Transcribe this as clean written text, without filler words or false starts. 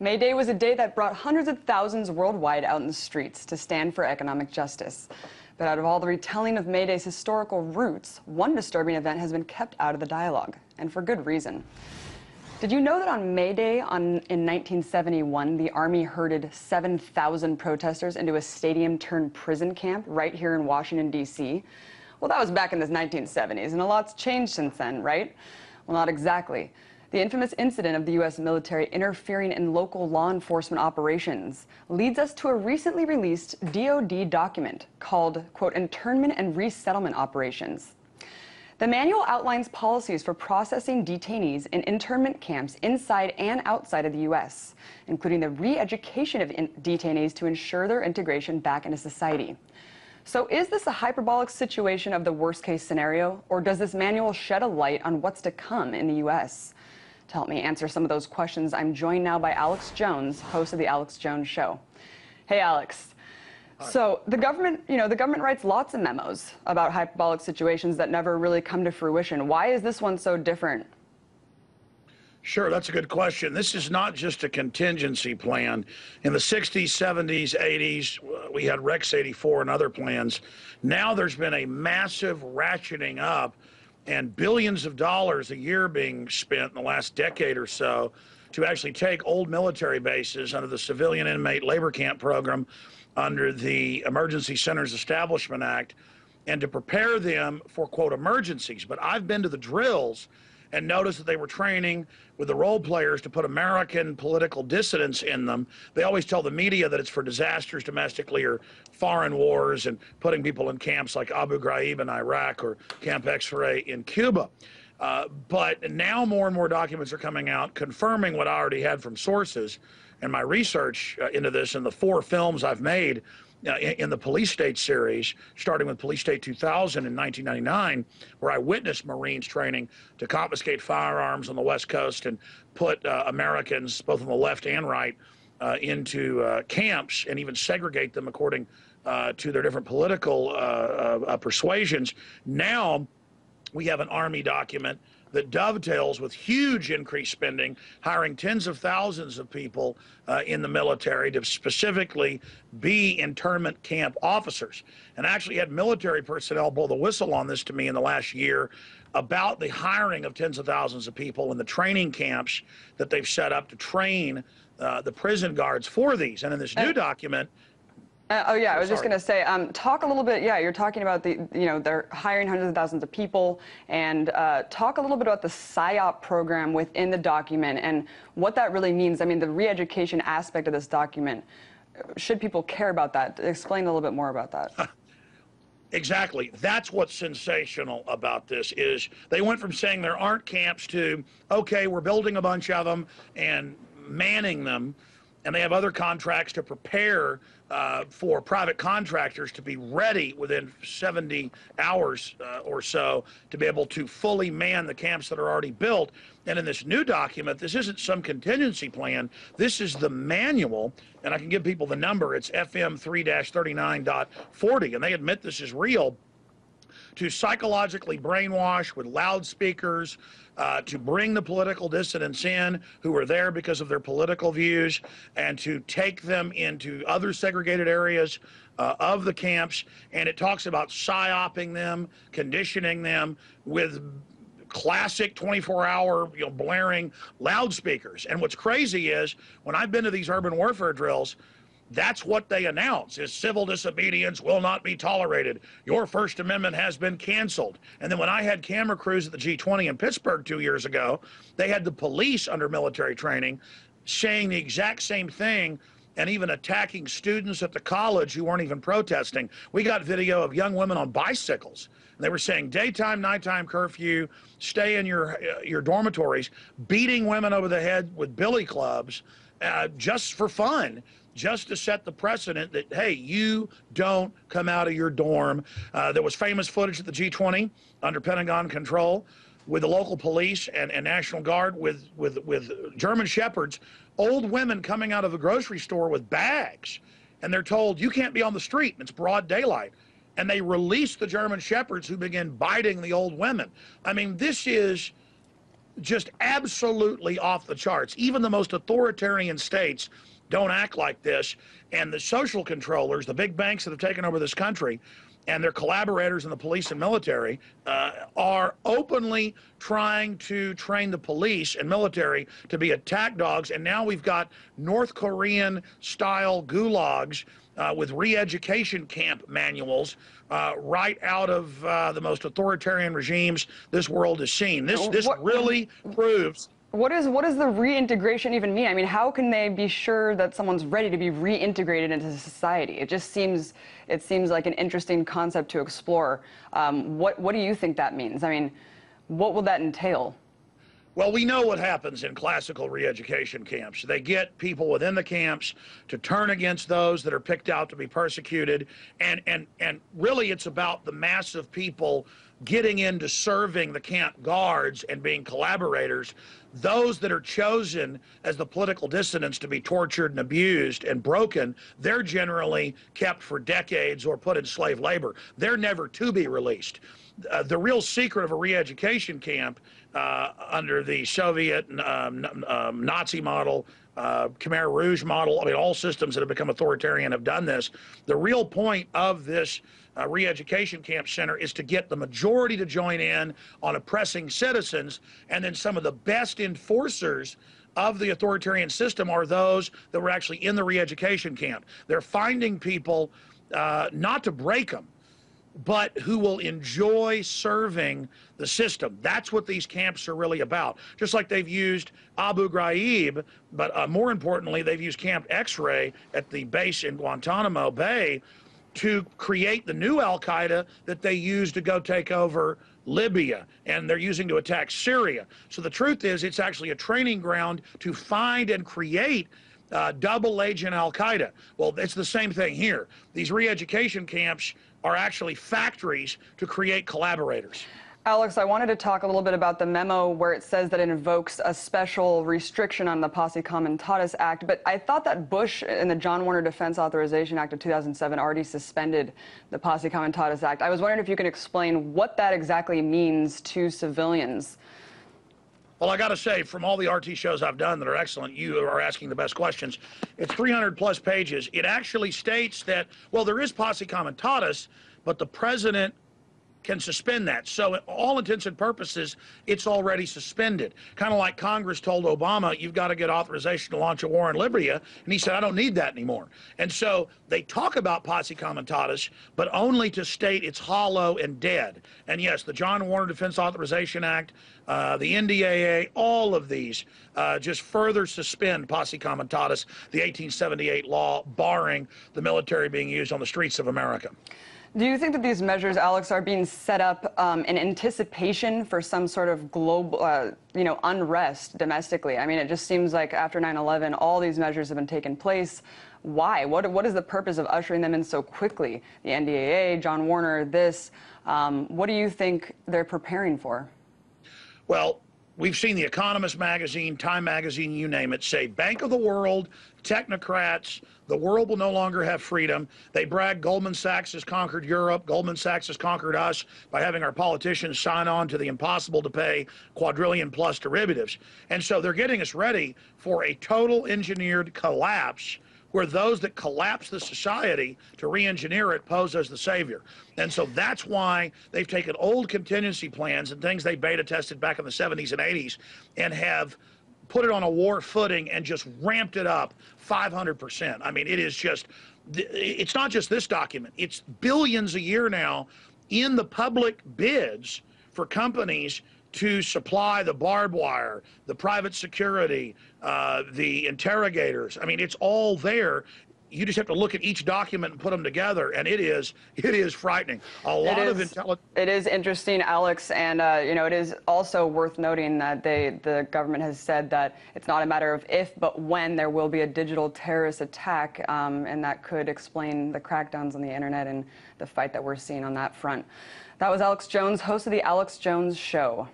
May Day was a day that brought hundreds of thousands worldwide out in the streets to stand for economic justice. But out of all the retelling of May Day's historical roots, one disturbing event has been kept out of the dialogue, and for good reason. Did you know that on May Day in 1971, the Army herded 7,000 protesters into a stadium-turned-prison camp right here in Washington, D.C.? Well, that was back in the 1970s, and a lot's changed since then, right? Well, not exactly. The infamous incident of the U.S. military interfering in local law enforcement operations leads us to a recently released DoD document called, quote, Internment and Resettlement Operations. The manual outlines policies for processing detainees in internment camps inside and outside of the U.S., including the re-education of detainees to ensure their integration back into society. So is this a hyperbolic situation of the worst-case scenario, or does this manual shed a light on what's to come in the U.S.? To help me answer some of those questions, I'm joined now by Alex Jones, host of The Alex Jones Show. Hey, Alex. Hi. So the government writes lots of memos about hyperbolic situations that never really come to fruition. Why is this one so different? Sure, that's a good question. This is not just a contingency plan. In the 60s, 70s, 80s, we had Rex 84 and other plans. Now there's been a massive ratcheting up and billions of dollars a year being spent in the last decade or so to actually take old military bases under the Civilian Inmate Labor Camp Program under the Emergency Centers Establishment Act and to prepare them for, quote, emergencies. But I've been to the drills and noticed that they were training with the role players to put American political dissidents in them. They always tell the media that it's for disasters domestically or foreign wars and putting people in camps like Abu Ghraib in Iraq or Camp X-Ray in Cuba. But now more and more documents are coming out confirming what I already had from sources and my research into this and the 4 films I've made in the Police State series, starting with Police State 2000 in 1999, where I witnessed Marines training to confiscate firearms on the West Coast and put Americans, both on the left and right, into camps and even segregate them according to their different political persuasions. Now we have an Army document that dovetails with huge increased spending, hiring tens of thousands of people in the military to specifically be internment camp officers. And I actually had military personnel blow the whistle on this to me in the last year about the hiring of tens of thousands of people in the training camps that they've set up to train the prison guards for these. And in this new document, oh yeah, I was just going to say, talk a little bit. Yeah, you're talking about they're hiring hundreds of thousands of people, and talk a little bit about the PSYOP program within the document and what that really means. I mean, the re-education aspect of this document. Should people care about that? Explain a little bit more about that. Exactly. That's what's sensational about this is they went from saying there aren't camps to, okay, we're building a bunch of them and manning them, and they have other contracts to prepare for private contractors to be ready within 70 hours or so to be able to fully man the camps that are already built. And in this new document, this isn't some contingency plan. This is the manual, and I can give people the number. It's FM 3-39.40, and they admit this is real. To psychologically brainwash with loudspeakers, to bring the political dissidents in who are there because of their political views, and to take them into other segregated areas of the camps. And it talks about psyoping them, conditioning them with classic 24-hour blaring loudspeakers. And what's crazy is when I've been to these urban warfare drills, that's what they announce is civil disobedience will not be tolerated. Your First Amendment has been canceled. And then when I had camera crews at the G20 in Pittsburgh 2 years ago, they had the police under military training saying the exact same thing and even attacking students at the college who weren't even protesting. We got video of young women on bicycles. And they were saying daytime, nighttime curfew, stay in your dormitories, beating women over the head with billy clubs just for fun, just to set the precedent that, hey, you don't come out of your dorm. There was famous footage at the G20 under Pentagon control with the local police and National Guard with German Shepherds, old women coming out of the grocery store with bags. And they're told, you can't be on the street. It's broad daylight. And they release the German Shepherds who begin biting the old women. I mean, this is just absolutely off the charts. Even the most authoritarian states don't act like this. And the social controllers, the big banks that have taken over this country, and their collaborators in the police and military are openly trying to train the police and military to be attack dogs. And now we've got North Korean style gulags with re-education camp manuals right out of the most authoritarian regimes this world has seen. This really proves. What does the reintegration even mean? I mean, how can they be sure that someone's ready to be reintegrated into society? It seems like an interesting concept to explore. What do you think that means? I mean, what will that entail? Well, we know what happens in classical re-education camps. They get people within the camps to turn against those that are picked out to be persecuted, and really it's about the mass of people getting into serving the camp guards and being collaborators. Those that are chosen as the political dissidents to be tortured and abused and broken, they're generally kept for decades or put in slave labor. They're never to be released. The real secret of a re-education camp under the Soviet Nazi model, Khmer Rouge model, I mean, all systems that have become authoritarian have done this. The real point of this re-education camp center is to get the majority to join in on oppressing citizens, and then some of the best enforcers of the authoritarian system are those that were actually in the re-education camp. They're finding people not to break them, but who will enjoy serving the system. That's what these camps are really about. Just like they've used Abu Ghraib, but more importantly, they've used Camp X-Ray at the base in Guantanamo Bay to create the new Al-Qaeda that they use to go take over Libya, and they're using to attack Syria. So the truth is, it's actually a training ground to find and create double agent Al-Qaeda. Well, it's the same thing here. These re-education camps are actually factories to create collaborators. Alex, I wanted to talk a little bit about the memo where it says that it invokes a special restriction on the Posse Comitatus Act, but I thought that Bush in the John Warner Defense Authorization Act of 2007 already suspended the Posse Comitatus Act. I was wondering if you could explain what that exactly means to civilians. Well, I got to say, from all the RT shows I've done that are excellent, you are asking the best questions. It's 300+ pages. It actually states that, well, there is Posse Comitatus, but the president can suspend that. So all intents and purposes, it's already suspended. Kind of like Congress told Obama, you've got to get authorization to launch a war in Libya. And he said, I don't need that anymore. And so they talk about Posse Comitatus, but only to state it's hollow and dead. And yes, the John Warner Defense Authorization Act, the NDAA, all of these just further suspend Posse Comitatus, the 1878 law barring the military being used on the streets of America. Do you think that these measures, Alex, are being set up in anticipation for some sort of global, unrest domestically? I mean, it just seems like after 9/11, all these measures have been taking place. Why? What is the purpose of ushering them in so quickly? The NDAA, John Warner, this. What do you think they're preparing for? Well, we've seen The Economist magazine, Time magazine, you name it, say Bank of the World, technocrats, the world will no longer have freedom. They brag Goldman Sachs has conquered Europe. Goldman Sachs has conquered us by having our politicians sign on to the impossible to pay quadrillion plus derivatives. And so they're getting us ready for a total engineered collapse where those that collapse the society to re-engineer it pose as the savior. And so that's why they've taken old contingency plans and things they beta tested back in the 70s and 80s and have put it on a war footing and just ramped it up 500%. I mean, it is just, it's not just this document, it's billions a year now in the public bids for companies to supply the barbed wire, the private security, the interrogators. I mean, it's all there. You just have to look at each document and put them together, and it is frightening. A lot of intelligence. It is interesting, Alex, and it is also worth noting that the government has said that it's not a matter of if, but when there will be a digital terrorist attack, and that could explain the crackdowns on the internet and the fight that we're seeing on that front. That was Alex Jones, host of the Alex Jones Show.